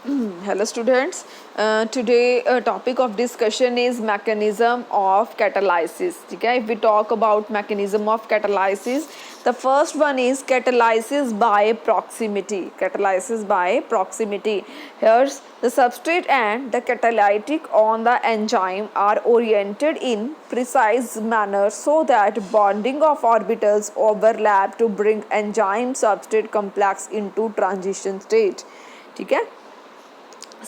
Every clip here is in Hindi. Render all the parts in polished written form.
Hello students. Today topic of discussion is mechanism of catalysis. ठीक है, if we talk about mechanism of catalysis, the first one is catalysis by proximity. Catalysis by proximity. Here's the substrate and the catalytic on the enzyme are oriented in precise manner so that bonding of orbitals overlap to bring enzyme substrate complex into transition state. ठीक है,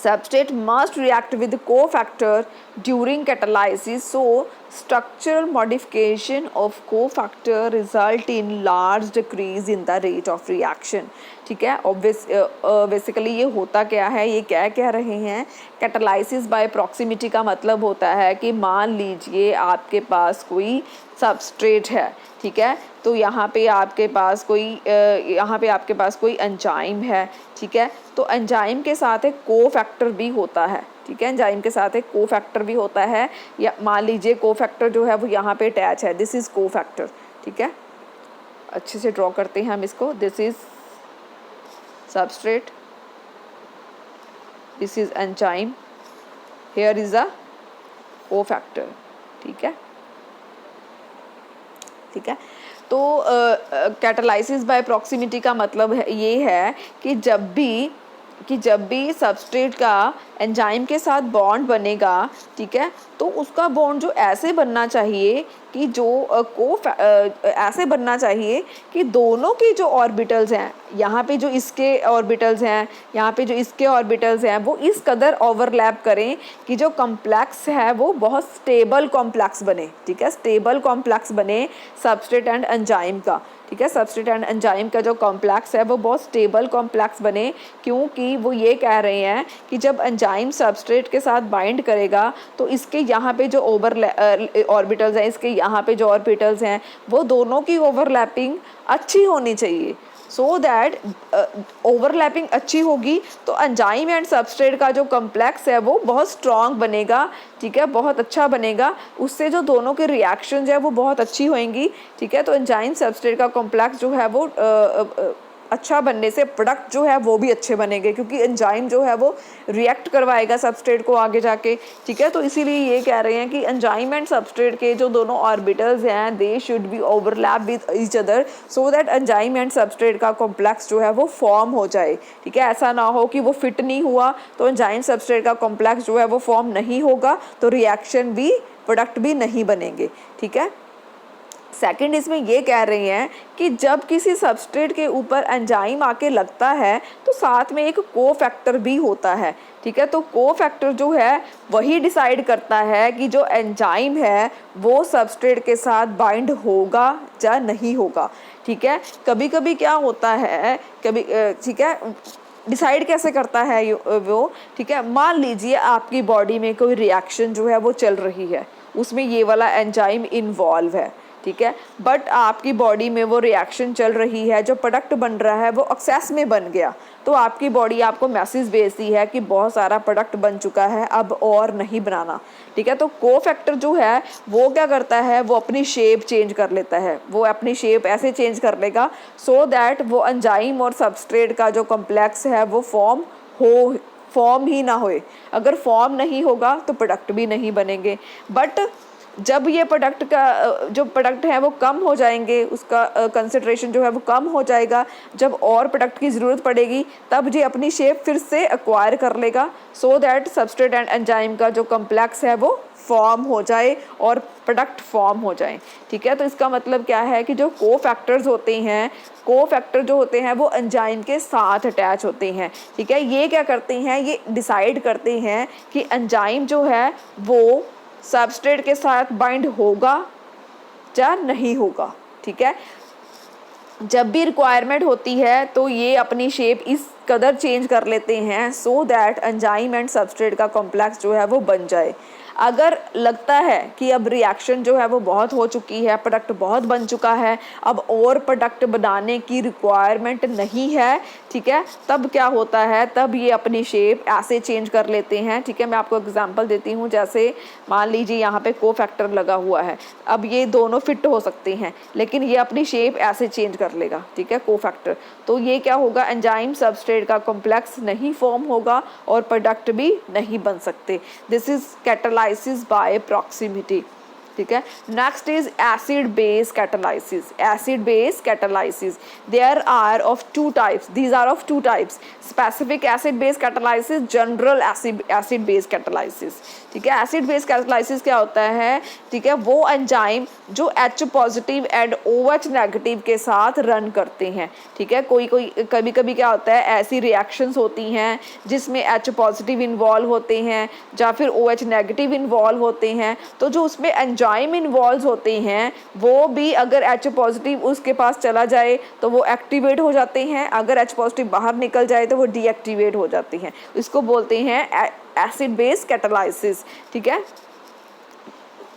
substrate must react with cofactor during catalysis, so structural modification of cofactor result in large decrease in the rate of reaction. ठीक है, बेसिकली ये होता क्या है, ये क्या कह रहे हैं, कैटालाइसिस बाय प्रॉक्सिमिटी का मतलब होता है कि मान लीजिए आपके पास कोई सबस्ट्रेट है, ठीक है, तो यहाँ पे आपके पास कोई एंजाइम है, ठीक है, तो एंजाइम के साथ एक कोफैक्टर भी होता है, ठीक है, एंजाइम के साथ एक कोफैक्टर भी होता है, या मान लीजिए कोफैक्टर जो है वो यहाँ पे अटैच है, दिस इज़ कोफैक्टर, ठीक है, अच्छे से ड्रॉ करते हैं हम इसको, this is substrate, this is enzyme, here is a cofactor. ठीक है, ठीक है, तो कैटालाइसिस बाय प्रॉक्सिमिटी का मतलब ये है कि जब भी सबस्ट्रेट का एंजाइम के साथ बॉन्ड बनेगा, ठीक है, तो उसका बॉन्ड जो ऐसे बनना चाहिए कि ऐसे बनना चाहिए कि दोनों की जो ऑर्बिटल्स हैं, यहाँ पे जो इसके ऑर्बिटल्स हैं, यहाँ पे जो इसके ऑर्बिटल्स हैं, वो इस कदर ओवरलैप करें कि जो कॉम्प्लेक्स है वो बहुत स्टेबल कॉम्प्लेक्स बने, ठीक है, स्टेबल कॉम्प्लेक्स बने सबस्ट्रेट एंड एंजाइम का, ठीक है, सबस्ट्रेट एंड एंजाइम का जो कॉम्प्लेक्स है वो बहुत स्टेबल कॉम्प्लेक्स बने, क्योंकि वो ये कह रहे हैं कि जब एंजाइम सबस्ट्रेट के साथ बाइंड करेगा तो इसके यहाँ पे जो ऑर्बिटल्स हैं, इसके यहाँ पे जो ऑर्बिटल्स हैं, वो दोनों की ओवरलैपिंग अच्छी होनी चाहिए, सो दैट ओवरलैपिंग अच्छी होगी तो एंजाइम एंड सबस्ट्रेट का जो कॉम्प्लेक्स है वो बहुत स्ट्रॉन्ग बनेगा, ठीक है, बहुत अच्छा बनेगा, उससे जो दोनों के रिएक्शंस है वो बहुत अच्छी होंगी, ठीक है, तो एंजाइम सबस्ट्रेट का कॉम्प्लेक्स जो है वो अच्छा बनने से प्रोडक्ट जो है वो भी अच्छे बनेंगे, क्योंकि एंजाइम जो है वो रिएक्ट करवाएगा सबस्ट्रेट को आगे जाके, ठीक है, तो इसीलिए ये कह रहे हैं कि एंजाइम एंड सबस्ट्रेट के जो दोनों ऑर्बिटल्स हैं they should be overlap with each other so that enzyme and substrate का कॉम्प्लेक्स जो है वो फॉर्म हो जाए, ठीक है, ऐसा ना हो कि वो फिट नहीं हुआ तो एंजाइम सबस्ट्रेट का कॉम्प्लेक्स जो है वो फॉर्म नहीं होगा तो रिएक्शन भी प्रोडक्ट भी नहीं बनेंगे, ठीक है। सेकंड इसमें ये कह रहे हैं कि जब किसी सबस्ट्रेट के ऊपर एंजाइम आके लगता है तो साथ में एक कोफैक्टर भी होता है, ठीक है, तो कोफैक्टर जो है वही डिसाइड करता है कि जो एंजाइम है वो सबस्ट्रेट के साथ बाइंड होगा या नहीं होगा, ठीक है, कभी कभी क्या होता है, ठीक है, डिसाइड कैसे करता है वो, ठीक है, मान लीजिए आपकी बॉडी में कोई रिएक्शन जो है वो चल रही है, उसमें ये वाला एंजाइम इन्वॉल्व है, ठीक है, बट आपकी बॉडी में वो रिएक्शन चल रही है, जो प्रोडक्ट बन रहा है वो एक्सेस में बन गया, तो आपकी बॉडी आपको मैसेज भेजती है कि बहुत सारा प्रोडक्ट बन चुका है, अब और नहीं बनाना, ठीक है, तो कोफैक्टर जो है वो क्या करता है, वो अपनी शेप चेंज कर लेता है, वो अपनी शेप ऐसे चेंज कर लेगा सो दैट वो एंजाइम और सबस्ट्रेट का जो कॉम्प्लेक्स है वो फॉर्म ही ना होए, अगर फॉर्म नहीं होगा तो प्रोडक्ट भी नहीं बनेंगे, बट जब ये प्रोडक्ट का जो प्रोडक्ट है वो कम हो जाएंगे, उसका कंसंट्रेशन जो है वो कम हो जाएगा, जब और प्रोडक्ट की ज़रूरत पड़ेगी तब ये अपनी शेप फिर से एक्वायर कर लेगा so that substrate and enzyme का जो कॉम्प्लेक्स है वो फॉर्म हो जाए और प्रोडक्ट फॉर्म हो जाए, ठीक है, तो इसका मतलब क्या है कि जो कोफैक्टर जो होते हैं वो एंजाइम के साथ अटैच होते हैं, ठीक है, ये क्या करते हैं, ये डिसाइड करते हैं कि एंजाइम जो है वो सबस्ट्रेट के साथ बाइंड होगा या नहीं होगा, ठीक है, जब भी रिक्वायरमेंट होती है तो ये अपनी शेप इस कदर चेंज कर लेते हैं so that enzyme and substrate का कॉम्प्लेक्स जो है वो बन जाए। अगर लगता है कि अब रिएक्शन जो है वो बहुत हो चुकी है, प्रोडक्ट बहुत बन चुका है, अब और प्रोडक्ट बनाने की रिक्वायरमेंट नहीं है, ठीक है, तब क्या होता है, तब ये अपनी शेप ऐसे चेंज कर लेते हैं, ठीक है। मैं आपको एग्जांपल देती हूँ, जैसे मान लीजिए यहाँ पे कोफैक्टर लगा हुआ है, अब ये दोनों फिट हो सकते हैं लेकिन ये अपनी शेप ऐसे चेंज कर लेगा, ठीक है, कोफैक्टर। तो ये क्या होगा, एंजाइम सबस्ट्रेट का कॉम्प्लेक्स नहीं फॉर्म होगा और प्रोडक्ट भी नहीं बन सकते। This is catalysis by proximity, ठीक है। Next is acid base catalysis. Acid base catalysis, there are of two types, these are of two types, specific acid base catalysis, general acid base catalysis, ठीक है। एसिड बेस कैटालाइसिस क्या होता है, ठीक है, वो एंजाइम जो H positive and OH negative के साथ रन करते हैं, ठीक है। कभी कभी क्या होता है, ऐसी रिएक्शंस होती हैं जिसमें H पॉजिटिव इन्वॉल्व होते हैं या फिर OH नेगेटिव इन्वॉल्व होते हैं, तो जो उसमें एंजाइम इन्वॉल्व होते हैं वो भी अगर H पॉजिटिव उसके पास चला जाए तो वो एक्टिवेट हो जाते हैं, अगर H पॉजिटिव बाहर निकल जाए तो वो डीएक्टिवेट हो जाते हैं। इसको बोलते हैं एसिड बेस कैटालाइसिस, ठीक है।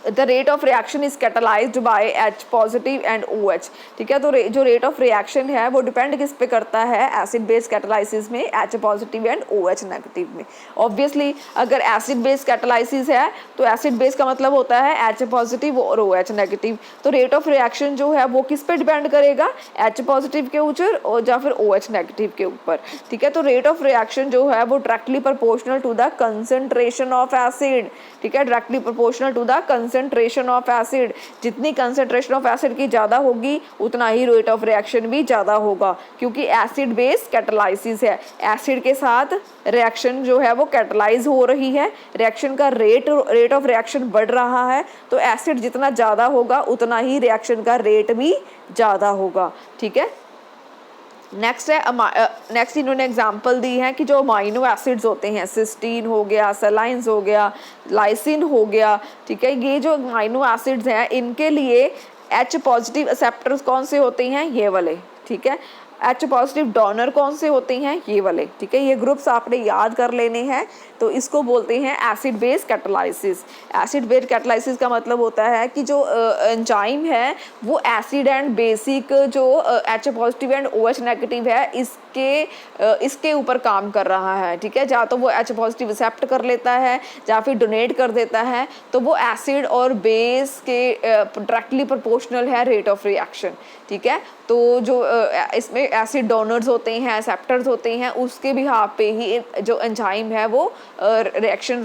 The rate of reaction is catalysed by H positive and OH, ठीक है। तो जो रेट ऑफ रिएक्शन है वो डिपेंड किस पे करता है, एसिड बेस कैटालाइसिस में H positive and OH negative में। ऑब्वियसली अगर एसिड बेस कैटालाइसिस है तो एसिड बेस का मतलब होता है H पॉजिटिव और OH नेगेटिव, तो रेट ऑफ रिएक्शन जो है वो किस पे डिपेंड करेगा, H पॉजिटिव के ऊपर और या फिर OH नेगेटिव के ऊपर, ठीक है। तो रेट ऑफ रिएक्शन जो है वो directly proportional to the concentration of acid, ठीक है, directly proportional to the concentration of acid. जितनी कंसंट्रेशन ऑफ एसिड की ज़्यादा होगी उतना ही रेट ऑफ रिएक्शन भी ज़्यादा होगा, क्योंकि एसिड बेस कैटालाइसिस है, एसिड के साथ रिएक्शन जो है वो कैटालाइज हो रही है, रिएक्शन का रेट ऑफ रिएक्शन बढ़ रहा है, तो एसिड जितना ज़्यादा होगा उतना ही रिएक्शन का रेट भी ज़्यादा होगा, ठीक है। नेक्स्ट इन्होंने एग्जांपल दी है कि जो अमाइनो एसिड्स होते हैं, सिस्टीन हो गया, सेलाइंस हो गया, लाइसिन हो गया, ठीक है, ये जो अमाइनो एसिड्स हैं इनके लिए H पॉजिटिव एक्सेप्टर्स कौन से होते हैं, ये वाले, ठीक है। H पॉजिटिव डोनर कौन से होते हैं, ये वाले, ठीक है। ये ग्रुप्स आपने याद कर लेने हैं, तो इसको बोलते हैं acid base catalysis. Acid base catalysis का मतलब होता है कि जो एंजाइम है वो एसिड एंड बेसिक जो H positive and OH negative है इसके ऊपर काम कर रहा है, ठीक है। या तो वो H पॉजिटिव एक्सेप्ट कर लेता है या फिर डोनेट कर देता है, तो वो एसिड और बेस के डायरेक्टली प्रोपोर्शनल है रेट ऑफ रिएक्शन, ठीक है। तो जो इसमें एसिड डोनर्स होते हैं, एक्सेप्टर्स होते हैं, उसके बिहाफ पे ही जो एंजाइम है वो रिएक्शन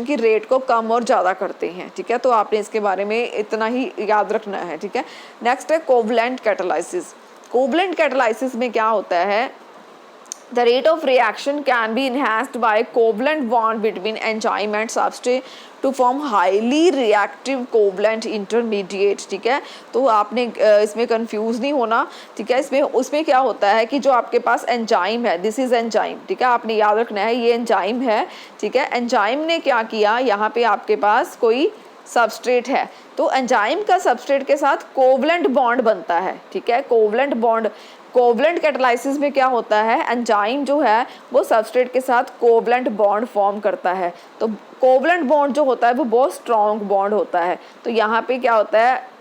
की रेट को कम और ज़्यादा करते हैं, ठीक है। तो आपने इसके बारे में इतना ही याद रखना है, ठीक है। नेक्स्ट है कोवलेंट कैटालाइसिस। कोवलेंट कैटालाइसिस में क्या होता है, the rate of reaction can be enhanced by covalent bond between enzyme and substrate to form highly reactive covalent intermediate, ठीक है। तो आपने इसमें कंफ्यूज नहीं होना, ठीक है। उसमें क्या होता है कि जो आपके पास एंजाइम है, दिस इज एंजाइम, ठीक है, आपने याद रखना है ये एंजाइम है, ठीक है। एंजाइम ने क्या किया, यहाँ पे आपके पास कोई सबस्ट्रेट है, तो एंजाइम का सबस्ट्रेट के साथ कोवलेंट बॉन्ड बनता है, ठीक है। कोवलेंट बॉन्ड, कोवलेंट कैटालाइसिस में क्या होता है, एंजाइम जो है वो सबस्ट्रेट के साथ कोवलेंट बॉन्ड फॉर्म करता है, तो कोवलेंट बॉन्ड जो होता है वो बहुत स्ट्रॉन्ग बॉन्ड होता है। तो यहाँ पे क्या होता है,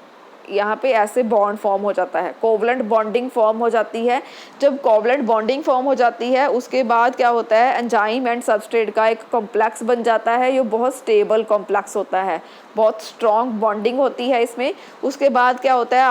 यहाँ पे ऐसे बॉन्ड फॉर्म हो जाता है, कोवलेंट बॉन्डिंग फॉर्म हो जाती है। जब कोवलेंट बॉन्डिंग फॉर्म हो जाती है उसके बाद क्या होता है, एंजाइम एंड सबस्ट्रेट का एक कॉम्प्लेक्स बन जाता है, ये बहुत स्टेबल कॉम्प्लेक्स होता है, बहुत स्ट्रॉन्ग बॉन्डिंग होती है इसमें। उसके बाद क्या होता है,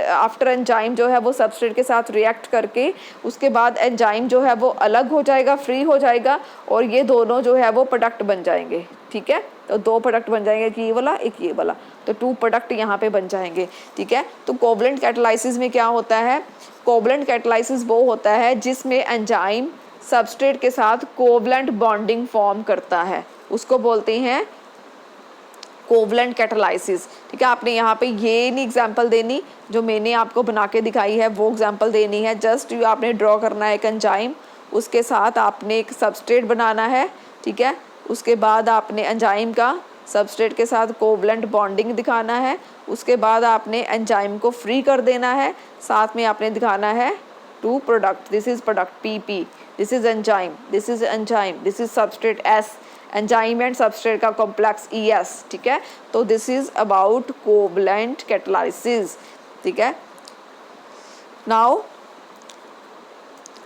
आफ्टर एंजाइम जो है वो सबस्ट्रेट के साथ रिएक्ट करके उसके बाद एंजाइम जो है वो अलग हो जाएगा, फ्री हो जाएगा, और ये दोनों जो है वो प्रोडक्ट बन जाएंगे, ठीक है। तो दो प्रोडक्ट बन जाएंगे, एक ये वाला एक ये वाला, तो 2 प्रोडक्ट यहाँ पे बन जाएंगे, ठीक है। तो कोवलेंट कैटालाइसिस में क्या होता है, कोवलेंट कैटालाइसिस वो होता है जिसमें एंजाइम सबस्ट्रेट के साथ कोवलेंट बॉन्डिंग फॉर्म करता है, उसको बोलते हैं कोवलेंट कैटालाइसिस, ठीक है। आपने यहाँ पे ये नहीं एग्जांपल देनी, जो मैंने आपको बना के दिखाई है वो एग्जांपल देनी है। जस्ट आपने ड्रॉ करना है एक एंजाइम, उसके साथ आपने एक सबस्ट्रेट बनाना है, ठीक है। उसके बाद आपने एंजाइम का सबस्ट्रेट के साथ कोवलेंट बॉन्डिंग दिखाना है, उसके बाद आपने एंजाइम को फ्री कर देना है, साथ में आपने दिखाना है 2 product, this is product PP, this is enzyme, this is enzyme, this is substrate S, enzyme and substrate का कॉम्प्लेक्स ई एस, ठीक है। तो this is about covalent catalysis, ठीक है। नाउ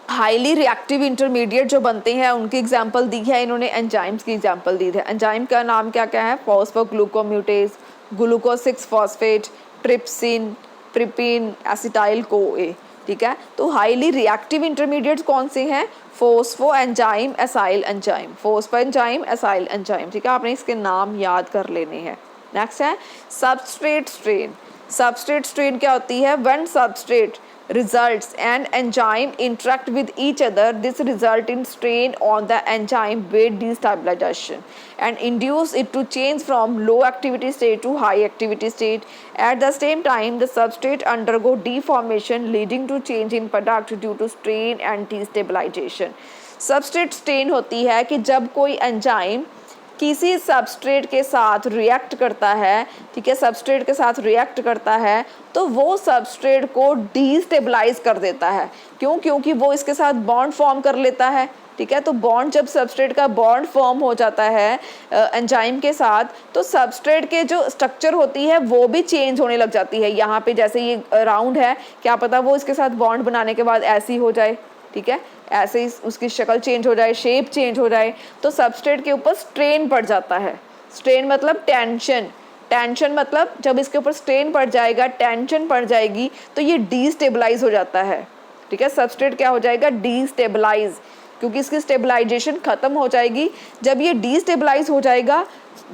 हाईली रिएक्टिव इंटरमीडिएट जो बनते हैं उनकी एग्जांपल दी है इन्होंने, एंजाइम्स की एग्जांपल दी है। एंजाइम का नाम क्या क्या है, फॉस्फोग्लूकोम्यूटेज, ग्लूकोज 6 फॉस्फेट, ट्रिप्सिन, प्रिपिन, एसिटाइल कोए, ठीक है। तो हाईली रिएक्टिव इंटरमीडिएट्स कौन से हैं, phospho enzyme, acyl enzyme, phospho enzyme, acyl enzyme, ठीक है। आपने इसके नाम याद कर लेने हैं। नेक्स्ट है सबस्ट्रेट स्ट्रेन। सबस्ट्रेट स्ट्रेन क्या होती है, when substrate results and enzyme interact with each other, this result in strain on the enzyme with destabilization and induce it to change from low activity state to high activity state. At the same time the substrate undergo deformation leading to change in product due to strain and destabilization. substrate strain होती है कि जब कोई एंजाइम किसी सबस्ट्रेट के साथ रिएक्ट करता है, ठीक है, सबस्ट्रेट के साथ रिएक्ट करता है तो वो सबस्ट्रेट को डीस्टेबलाइज कर देता है। क्यों, क्योंकि वो इसके साथ बॉन्ड फॉर्म कर लेता है, ठीक है। तो बॉन्ड, जब सबस्ट्रेट का बॉन्ड फॉर्म हो जाता है एंजाइम के साथ, तो सबस्ट्रेट के जो स्ट्रक्चर होती है वो भी चेंज होने लग जाती है। यहाँ पे जैसे ये राउंड है, क्या पता वो इसके साथ बॉन्ड बनाने के बाद ऐसी हो जाए, ठीक है, ऐसे ही उसकी शक्ल चेंज हो जाए, शेप चेंज हो जाए। तो सबस्ट्रेट के ऊपर स्ट्रेन पड़ जाता है। स्ट्रेन मतलब टेंशन, टेंशन मतलब जब इसके ऊपर स्ट्रेन पड़ जाएगा, टेंशन पड़ जाएगी तो ये डीस्टेबलाइज हो जाता है, ठीक है। सबस्ट्रेट क्या हो जाएगा, डीस्टेबलाइज, क्योंकि इसकी स्टेबलाइजेशन खत्म हो जाएगी। जब ये डीस्टेबलाइज हो जाएगा,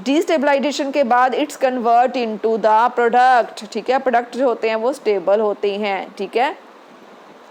डीस्टेबलाइजेशन के बाद it's convert into the product, ठीक है। प्रोडक्ट जो होते हैं वो स्टेबल होते हैं, ठीक है।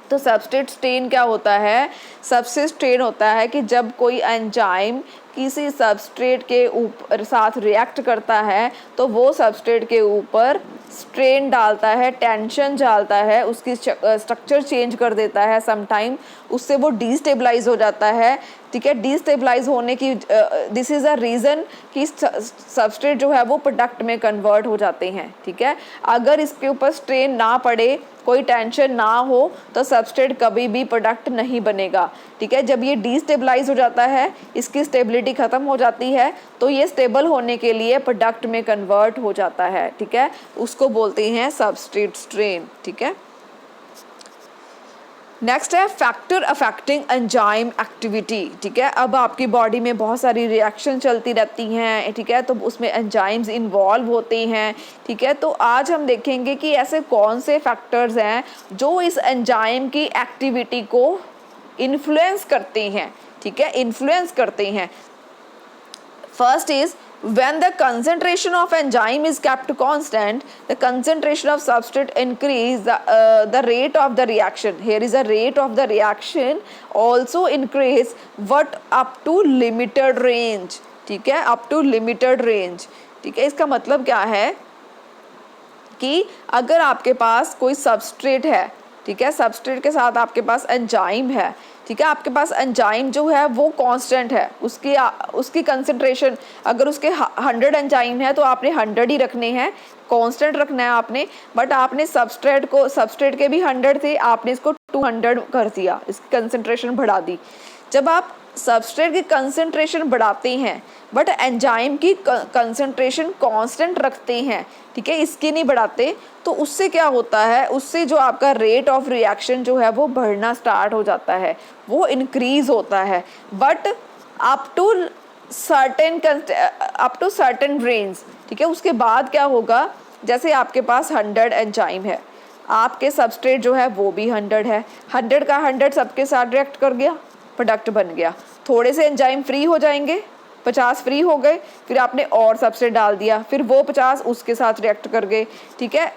तो सबस्ट्रेट स्ट्रेन क्या होता है, सबस्ट्रेट स्ट्रेन होता है कि जब कोई एंजाइम किसी सबस्ट्रेट के ऊपर साथ रिएक्ट करता है तो वो सबस्ट्रेट के ऊपर स्ट्रेन डालता है, टेंशन डालता है, उसकी स्ट्रक्चर चेंज कर देता है समटाइम, उससे वो डीस्टेबलाइज हो जाता है, ठीक है। डीस्टेबलाइज होने की दिस इज़ अ रीज़न कि सबस्ट्रेट जो है वो प्रोडक्ट में कन्वर्ट हो जाते हैं, ठीक है। अगर इसके ऊपर स्ट्रेन ना पड़े, कोई टेंशन ना हो तो सबस्ट्रेट कभी भी प्रोडक्ट नहीं बनेगा, ठीक है। जब ये डीस्टेबलाइज हो जाता है, इसकी स्टेबिलिटी ख़त्म हो जाती है तो ये स्टेबल होने के लिए प्रोडक्ट में कन्वर्ट हो जाता है, ठीक है। उसको बोलते हैं सबस्ट्रेट स्ट्रेन, ठीक है। नेक्स्ट है फैक्टर अफेक्टिंग एंजाइम एक्टिविटी, ठीक है। अब आपकी बॉडी में बहुत सारी रिएक्शन चलती रहती हैं, ठीक है, तो उसमें एंजाइम्स इन्वॉल्व होते हैं, ठीक है। तो आज हम देखेंगे कि ऐसे कौन से फैक्टर्स हैं जो इस एंजाइम की एक्टिविटी को इन्फ्लुएंस करते हैं, ठीक है, इन्फ्लुएंस करते हैं। First is when the concentration of enzyme is kept constant, the concentration of substrate increase, the rate of the reaction, here is a rate of the reaction also increase but up to limited range, ठीक है, up to limited range, ठीक है। इसका मतलब क्या है कि अगर आपके पास कोई सबस्ट्रेट है, ठीक है, सबस्ट्रेट के साथ आपके पास एंजाइम है, ठीक है, आपके पास एंजाइम जो है वो कांस्टेंट है, उसकी कंसंट्रेशन, अगर उसके 100 एंजाइम है तो आपने 100 ही रखने हैं, कांस्टेंट रखना है आपने। बट आपने सबस्ट्रेट के भी 100 थे, आपने इसको 200 कर दिया, इसकी कंसंट्रेशन बढ़ा दी। जब आप सबस्ट्रेट की कंसंट्रेशन बढ़ाते हैं बट एंजाइम की कंसंट्रेशन कांस्टेंट रखते हैं, ठीक है, इसकी नहीं बढ़ाते, तो उससे क्या होता है, उससे जो आपका रेट ऑफ रिएक्शन जो है वो बढ़ना स्टार्ट हो जाता है, वो इंक्रीज होता है। But up to certain range, ठीक है। उसके बाद क्या होगा, जैसे आपके पास 100 एंजाइम है, आपके सबस्ट्रेट जो है वो भी 100 है, 100 का 100 सबके साथ रिएक्ट कर गया, प्रोडक्ट बन गया। थोड़े से एंजाइम फ्री हो जाएंगे, 50 फ्री हो गए, फिर आपने और सबसे डाल दिया, फिर वो 50 उसके साथ रिएक्ट कर गए, ठीक है।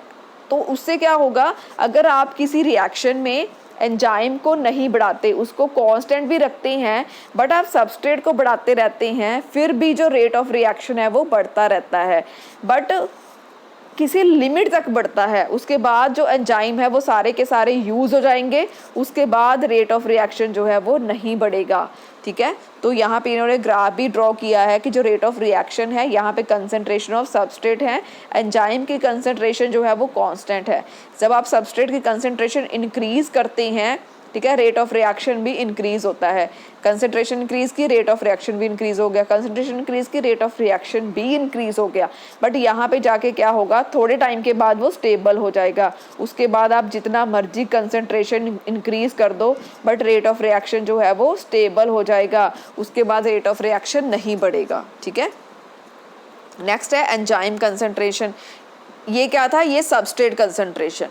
तो उससे क्या होगा, अगर आप किसी रिएक्शन में एंजाइम को नहीं बढ़ाते, उसको कांस्टेंट भी रखते हैं बट आप सबस्ट्रेट को बढ़ाते रहते हैं, फिर भी जो रेट ऑफ रिएक्शन है वो बढ़ता रहता है, बट किसी लिमिट तक बढ़ता है। उसके बाद जो एंजाइम है वो सारे के सारे यूज़ हो जाएंगे, उसके बाद रेट ऑफ रिएक्शन जो है वो नहीं बढ़ेगा, ठीक है। तो यहाँ पे इन्होंने ग्राफ भी ड्रॉ किया है कि जो रेट ऑफ रिएक्शन है, यहाँ पे कंसंट्रेशन ऑफ सबस्ट्रेट है, एंजाइम की कंसंट्रेशन जो है वो कांस्टेंट है। जब आप सबस्ट्रेट की कंसंट्रेशन इंक्रीज करते हैं ठीक है, रेट ऑफ रिएक्शन भी इंक्रीज होता है। कंसंट्रेशन इंक्रीज की, रेट ऑफ रिएक्शन भी इंक्रीज हो गया, कंसंट्रेशन इंक्रीज की, रेट ऑफ रिएक्शन भी इंक्रीज हो गया। बट यहाँ पे जाके क्या होगा, थोड़े टाइम के बाद वो स्टेबल हो जाएगा। उसके बाद आप जितना मर्जी कंसंट्रेशन इंक्रीज कर दो बट रेट ऑफ रिएक्शन जो है वो स्टेबल हो जाएगा, उसके बाद रेट ऑफ रिएक्शन नहीं बढ़ेगा। ठीक है, नेक्स्ट है एंजाइम कंसंट्रेशन। ये क्या था, ये सबस्ट्रेट कंसंट्रेशन।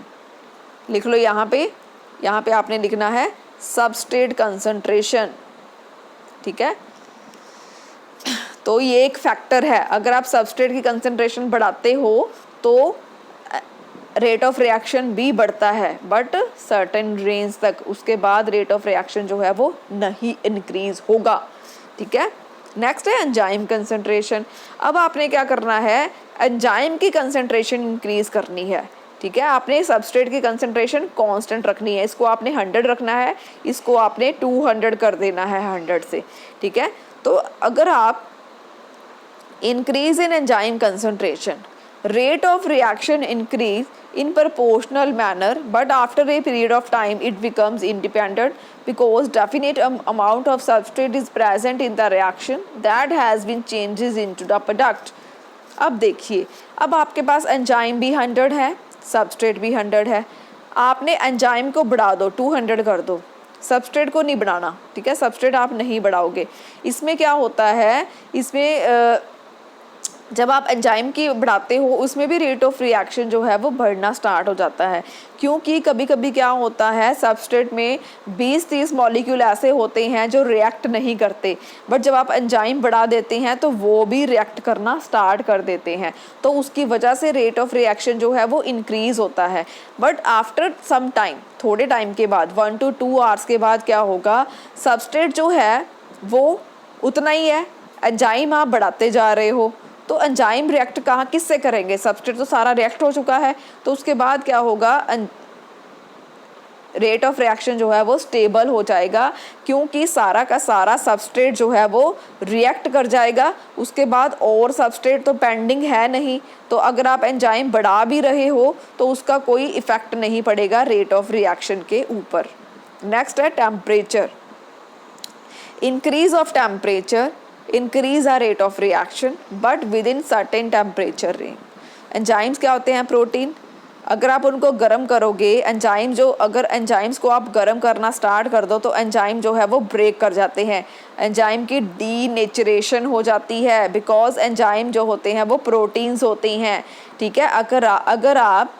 लिख लो यहाँ पे आपने लिखना है सबस्ट्रेट कंसंट्रेशन। ठीक है, तो ये एक फैक्टर है, अगर आप सबस्ट्रेट की कंसंट्रेशन बढ़ाते हो तो रेट ऑफ रिएक्शन भी बढ़ता है बट सर्टेन रेंज तक, उसके बाद रेट ऑफ रिएक्शन जो है वो नहीं इंक्रीज होगा। ठीक है, नेक्स्ट है एंजाइम कंसंट्रेशन। अब आपने क्या करना है, एंजाइम की कंसंट्रेशन इंक्रीज करनी है। ठीक है, आपने सबस्ट्रेट की कंसंट्रेशन कांस्टेंट रखनी है, इसको आपने 100 रखना है, इसको आपने 200 कर देना है 100 से। ठीक है, तो अगर आप increase in enzyme concentration, rate of reaction increase in proportional manner but after a period of time it becomes independent because definite amount of substrate is present in the reaction that has been changes into the product। अब देखिए, अब आपके पास एंजाइम भी 100 है, सबस्ट्रेट भी 100 है, आपने एंजाइम को बढ़ा दो, 200 कर दो, सबस्ट्रेट को नहीं बढ़ाना। ठीक है, सबस्ट्रेट आप नहीं बढ़ाओगे। इसमें क्या होता है, इसमें जब आप एंजाइम की बढ़ाते हो उसमें भी रेट ऑफ रिएक्शन जो है वो बढ़ना स्टार्ट हो जाता है, क्योंकि कभी कभी क्या होता है, सबस्ट्रेट में 20-30 मॉलिक्यूल ऐसे होते हैं जो रिएक्ट नहीं करते, बट जब आप एंजाइम बढ़ा देते हैं तो वो भी रिएक्ट करना स्टार्ट कर देते हैं, तो उसकी वजह से रेट ऑफ रिएक्शन जो है वो इंक्रीज़ होता है। बट आफ्टर सम टाइम, थोड़े टाइम के बाद 1 to 2 आवर्स के बाद क्या होगा, सबस्ट्रेट जो है वो उतना ही है, एंजाइम आप बढ़ाते जा रहे हो, तो एंजाइम रिएक्ट कहाँ किससे करेंगे, सबस्ट्रेट तो सारा रिएक्ट हो चुका है, तो उसके बाद क्या होगा, रेट ऑफ रिएक्शन जो है वो स्टेबल हो जाएगा, क्योंकि सारा का सारा सबस्ट्रेट जो है वो रिएक्ट कर जाएगा। उसके बाद और सबस्ट्रेट तो पेंडिंग है नहीं, तो अगर आप एंजाइम बढ़ा भी रहे हो तो उसका कोई इफेक्ट नहीं पड़ेगा रेट ऑफ रिएक्शन के ऊपर। नेक्स्ट है temperature. Increase of temperature increase our rate of reaction but within certain temperature range। Enzymes क्या होते हैं, प्रोटीन, अगर आप उनको गर्म करोगे, एंजाइम जो, अगर एंजाइम्स को आप गर्म करना स्टार्ट कर दो तो एंजाइम जो है वो ब्रेक कर जाते हैं, एंजाइम की डीनेचरेशन हो जाती है, बिकॉज एंजाइम जो होते हैं वो प्रोटीन्स होते हैं। ठीक है, अगर आप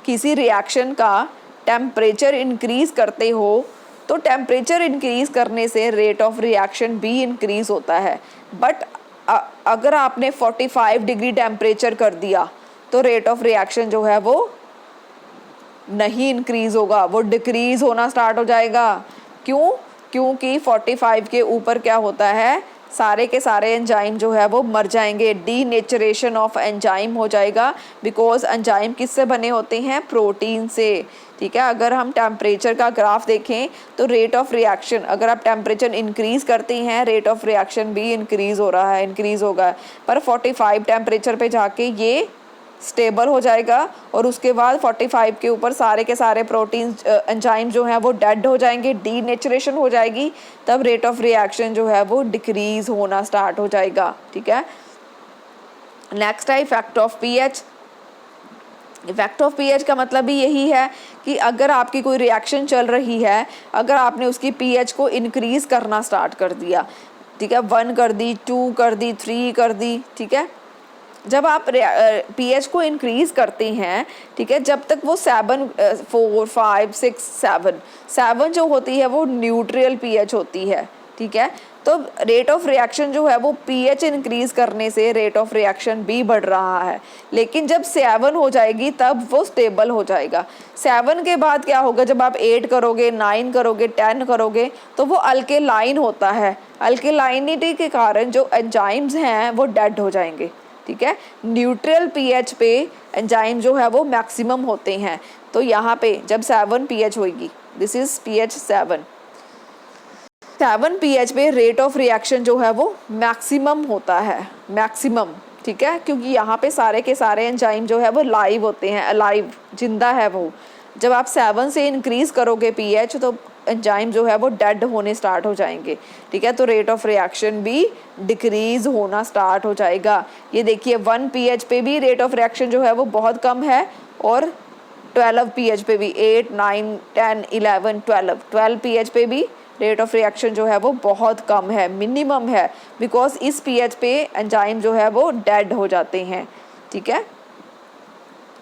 किसी रिएक्शन का टेम्परेचर इंक्रीज़ करते हो तो टेम्परेचर इंक्रीज़ करने से रेट ऑफ रिएक्शन भी इंक्रीज़ होता है, बट अगर आपने 45 डिग्री टेम्परेचर कर दिया तो रेट ऑफ रिएक्शन जो है वो नहीं इंक्रीज़ होगा, वो डिक्रीज़ होना स्टार्ट हो जाएगा। क्यों, क्योंकि 45 के ऊपर क्या होता है, सारे के सारे एंजाइम जो है वो मर जाएंगे, डीनेचरेशन ऑफ एंजाइम हो जाएगा, बिकॉज एंजाइम किससे बने होते हैं, प्रोटीन से। ठीक है, अगर हम टेम्परेचर का ग्राफ देखें तो रेट ऑफ रिएक्शन, अगर आप टेम्परेचर इंक्रीज़ करते हैं रेट ऑफ रिएक्शन भी इंक्रीज़ हो रहा है, इंक्रीज़ होगा, पर 45 टेम्परेचर पे जाके ये स्टेबल हो जाएगा और उसके बाद 45 के ऊपर सारे के सारे प्रोटीन एंजाइम जो हैं वो डेड हो जाएंगे, डीनेचरेशन हो जाएगी, तब रेट ऑफ रिएक्शन जो है वो डिक्रीज़ होना स्टार्ट हो जाएगा। ठीक है, नेक्स्ट है effect of pH. Effect of pH का मतलब भी यही है कि अगर आपकी कोई रिएक्शन चल रही है, अगर आपने उसकी पीएच को इंक्रीज़ करना स्टार्ट कर दिया, ठीक है, 1 कर दी, 2 कर दी, 3 कर दी, ठीक है, जब आप पीएच को इंक्रीज़ करते हैं, ठीक है, जब तक वो 7, 4, 5, 6, 7 जो होती है वो न्यूट्रल पीएच होती है। ठीक है, तो रेट ऑफ रिएक्शन जो है वो पीएच इंक्रीज़ करने से रेट ऑफ रिएक्शन भी बढ़ रहा है, लेकिन जब 7 हो जाएगी तब वो स्टेबल हो जाएगा। 7 के बाद क्या होगा, जब आप 8 करोगे, 9 करोगे, 10 करोगे तो वो अल्केलाइन होता है, अल्केलाइनिटी के कारण जो एंजाइम्स हैं वो डेड हो जाएंगे। ठीक है, न्यूट्रल पीएच पे एंजाइम जो है वो मैक्सिमम होते हैं, तो यहाँ पे जब 7 पीएच होगी, दिस इज पीएच 7 पीएच पे रेट ऑफ रिएक्शन जो है वो मैक्सिमम होता है, मैक्सिमम। ठीक है, क्योंकि यहाँ पे सारे के सारे एंजाइम जो है वो लाइव होते हैं, अलाइव, जिंदा है वो। जब आप 7 से इंक्रीज़ करोगे पीएच तो एंजाइम जो है वो डेड होने स्टार्ट हो जाएंगे, ठीक है। तो रेट ऑफ रिएक्शन भी डिक्रीज होना स्टार्ट हो जाएगा। ये देखिए 1 pH पे भी रेट ऑफ रिएक्शन जो है वो बहुत कम है, और 12 pH पे भी, 8 9 10 11 12 pH पे भी रेट ऑफ रिएक्शन जो है वो बहुत कम है, मिनिमम है, बिकॉज इस pH पे एंजाइम जो है वो डेड हो जाते हैं, ठीक है।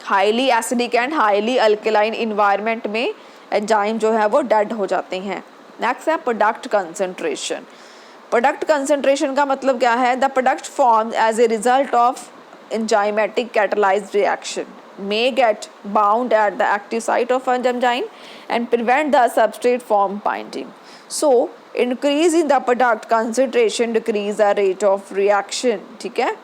Highly acidic and highly alkaline environment में एंजाइम जो है वो डेड हो जाते हैं। नेक्स्ट है प्रोडक्ट कंसंट्रेशन। प्रोडक्ट कंसंट्रेशन का मतलब क्या है? The product form as a result of enzymatic catalyzed reaction may get bound at the active site of an enzyme and prevent the substrate from binding. So increase in the product concentration decrease the rate of reaction, ठीक है।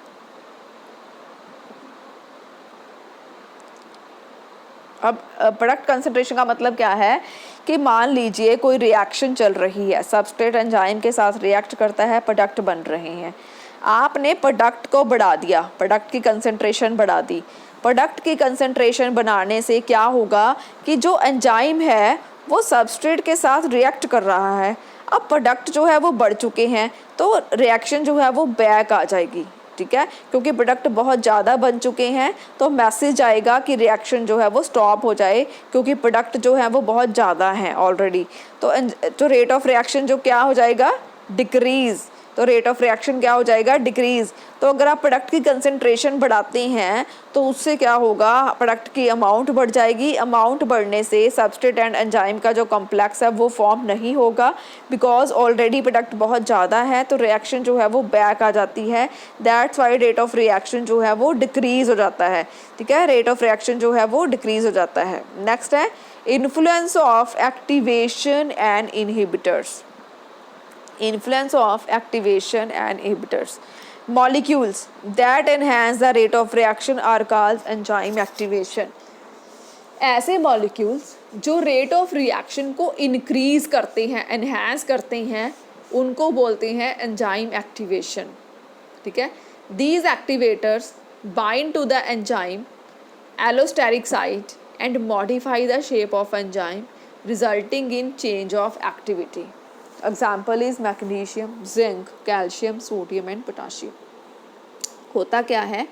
अब प्रोडक्ट कंसंट्रेशन का मतलब क्या है कि मान लीजिए कोई रिएक्शन चल रही है, सबस्ट्रेट एंजाइम के साथ रिएक्ट करता है, प्रोडक्ट बन रहे हैं, आपने प्रोडक्ट को बढ़ा दिया, प्रोडक्ट की कंसंट्रेशन बढ़ा दी। प्रोडक्ट की कंसंट्रेशन बढ़ाने से क्या होगा कि जो एंजाइम है वो सबस्ट्रेट के साथ रिएक्ट कर रहा है। अब प्रोडक्ट जो है वो बढ़ चुके हैं, तो रिएक्शन जो है वो बैक आ जाएगी, ठीक है, क्योंकि प्रोडक्ट बहुत ज़्यादा बन चुके हैं। तो मैसेज आएगा कि रिएक्शन जो है वो स्टॉप हो जाए, क्योंकि प्रोडक्ट जो है वो बहुत ज़्यादा हैं ऑलरेडी। तो रेट ऑफ रिएक्शन जो क्या हो जाएगा? डिक्रीज़। तो रेट ऑफ रिएक्शन क्या हो जाएगा? डिक्रीज़। तो अगर आप प्रोडक्ट की कंसंट्रेशन बढ़ाते हैं तो उससे क्या होगा? प्रोडक्ट की अमाउंट बढ़ जाएगी। अमाउंट बढ़ने से सबस्ट्रेट एंड एंजाइम का जो कॉम्प्लेक्स है वो फॉर्म नहीं होगा, बिकॉज ऑलरेडी प्रोडक्ट बहुत ज़्यादा है, तो रिएक्शन जो है वो बैक आ जाती है। That's why rate of reaction जो है वो डिक्रीज़ हो जाता है, ठीक है। रेट ऑफ रिएक्शन जो है वो डिक्रीज़ हो जाता है। नेक्स्ट है influence of activation and inhibitors. Influence of activation and inhibitors. Molecules that enhance the rate of reaction are called enzyme activation. ऐसे मॉलिक्यूल्स जो रेट ऑफ रिएक्शन को इंक्रीज करते हैं, एनहांस करते हैं, उनको बोलते हैं एंजाइम एक्टिवेशन, ठीक है। These activators bind to the enzyme allosteric site and modify the shape of enzyme, resulting in change of activity. Example is magnesium, zinc, calcium, sodium and potassium. होता क्या है?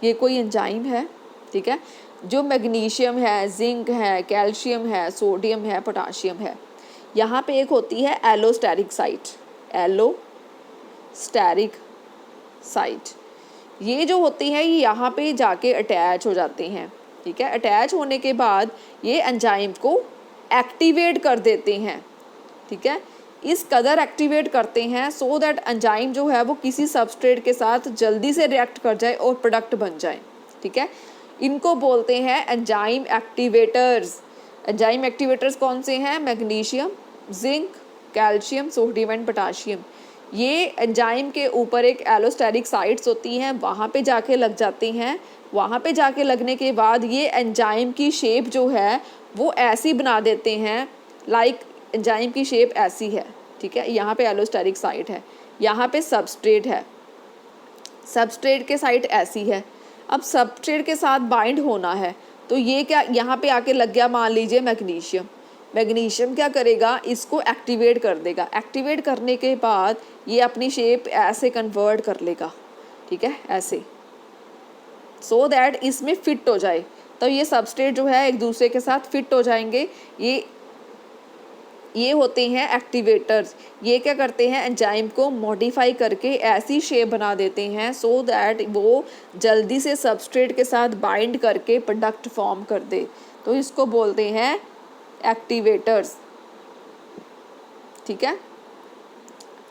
ये कोई एंजाइम है, ठीक है, जो मैग्नीशियम है, जिंक है, कैल्शियम है, सोडियम है, पोटाशियम है। यहाँ पे एक होती है एलोस्टेरिक साइट, एलोस्टेरिक साइट। ये जो होती है ये यहाँ पे जाके अटैच हो जाते हैं, ठीक है। अटैच होने के बाद ये एंजाइम को एक्टिवेट कर देते हैं, ठीक है। इस कदर एक्टिवेट करते हैं सो दैट एंजाइम जो है वो किसी सबस्ट्रेट के साथ जल्दी से रिएक्ट कर जाए और प्रोडक्ट बन जाए, ठीक है। इनको बोलते हैं एंजाइम एक्टिवेटर्स। एंजाइम एक्टिवेटर्स कौन से हैं? Magnesium, zinc, calcium, sodium and potassium. ये एंजाइम के ऊपर एक एलोस्टेरिक साइट्स होती हैं, वहाँ पे जाके लग जाते हैं। वहाँ पे जाके लगने के बाद ये एंजाइम की शेप जो है वो ऐसी बना देते हैं, लाइक एंजाइम की शेप ऐसी है, ठीक है। यहाँ पे एलोस्टेरिक साइट है, यहाँ पे सबस्ट्रेट है, सबस्ट्रेट के साइट ऐसी है। अब सबस्ट्रेट के साथ बाइंड होना है, तो ये क्या यहाँ पे आके लग गया, मान लीजिए मैग्नीशियम। मैग्नीशियम क्या करेगा? इसको एक्टिवेट कर देगा। एक्टिवेट करने के बाद ये अपनी शेप ऐसे कन्वर्ट कर लेगा, ठीक है, ऐसे, सो दैट इसमें फिट हो जाए। तो ये सबस्ट्रेट जो है एक दूसरे के साथ फिट हो जाएंगे। ये होते हैं एक्टिवेटर्स। ये क्या करते हैं? एंजाइम को मॉडिफाई करके ऐसी शेप बना देते हैं सो दैट वो जल्दी से सबस्ट्रेट के साथ बाइंड करके प्रोडक्ट फॉर्म कर दे। तो इसको बोलते हैं एक्टिवेटर्स, ठीक है।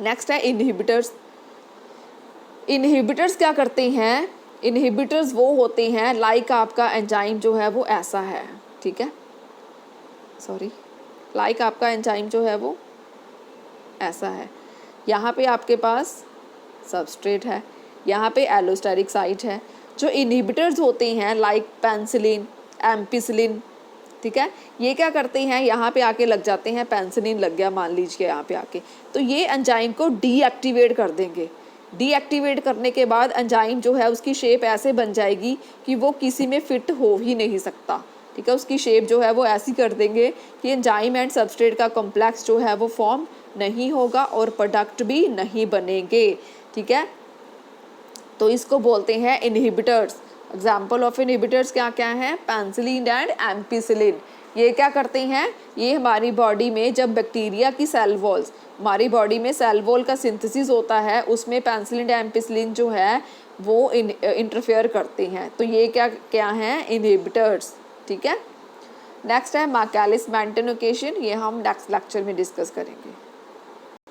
नेक्स्ट है इनहिबिटर्स। इनहिबिटर्स क्या करते हैं? इनहिबिटर्स वो होते हैं, लाइक आपका एंजाइम जो है वो ऐसा है, ठीक है, लाइक आपका एंजाइम जो है वो ऐसा है। यहाँ पे आपके पास सबस्ट्रेट है, यहाँ पे एलोस्टेरिक साइट है। जो इनहिबिटर्स होते हैं लाइक पेनिसिलिन, एम्पिसिलिन, ठीक है, ये क्या करते हैं? यहाँ पे आके लग जाते हैं। पेनिसिलिन लग गया मान लीजिए यहाँ पे आके, तो ये एंजाइम को डीएक्टिवेट कर देंगे। डीएक्टिवेट करने के बाद एंजाइम जो है उसकी शेप ऐसे बन जाएगी कि वो किसी में फिट हो ही नहीं सकता। ठीक है, उसकी शेप जो है वो ऐसी कर देंगे कि एंजाइम एंड सबस्ट्रेट का कॉम्प्लेक्स जो है वो फॉर्म नहीं होगा और प्रोडक्ट भी नहीं बनेंगे। ठीक है, तो इसको बोलते हैं इनहिबिटर्स। एग्जाम्पल ऑफ इनहिबिटर्स क्या क्या हैं? Penicillin and ampicillin. ये क्या करते हैं? ये हमारी बॉडी में जब बैक्टीरिया की सेल वॉल्स, हमारी बॉडी में सेल वॉल का सिंथेसिस होता है, उसमें पेनिसिलिन एम्पिसिलिन जो है वो इंटरफेयर करते हैं। तो ये क्या क्या हैं? इनहिबिटर्स। ठीक है, नेक्स्ट है मैकेलिस मेंटेन इक्वेशन, ये हम नेक्स्ट लेक्चर में डिस्कस करेंगे।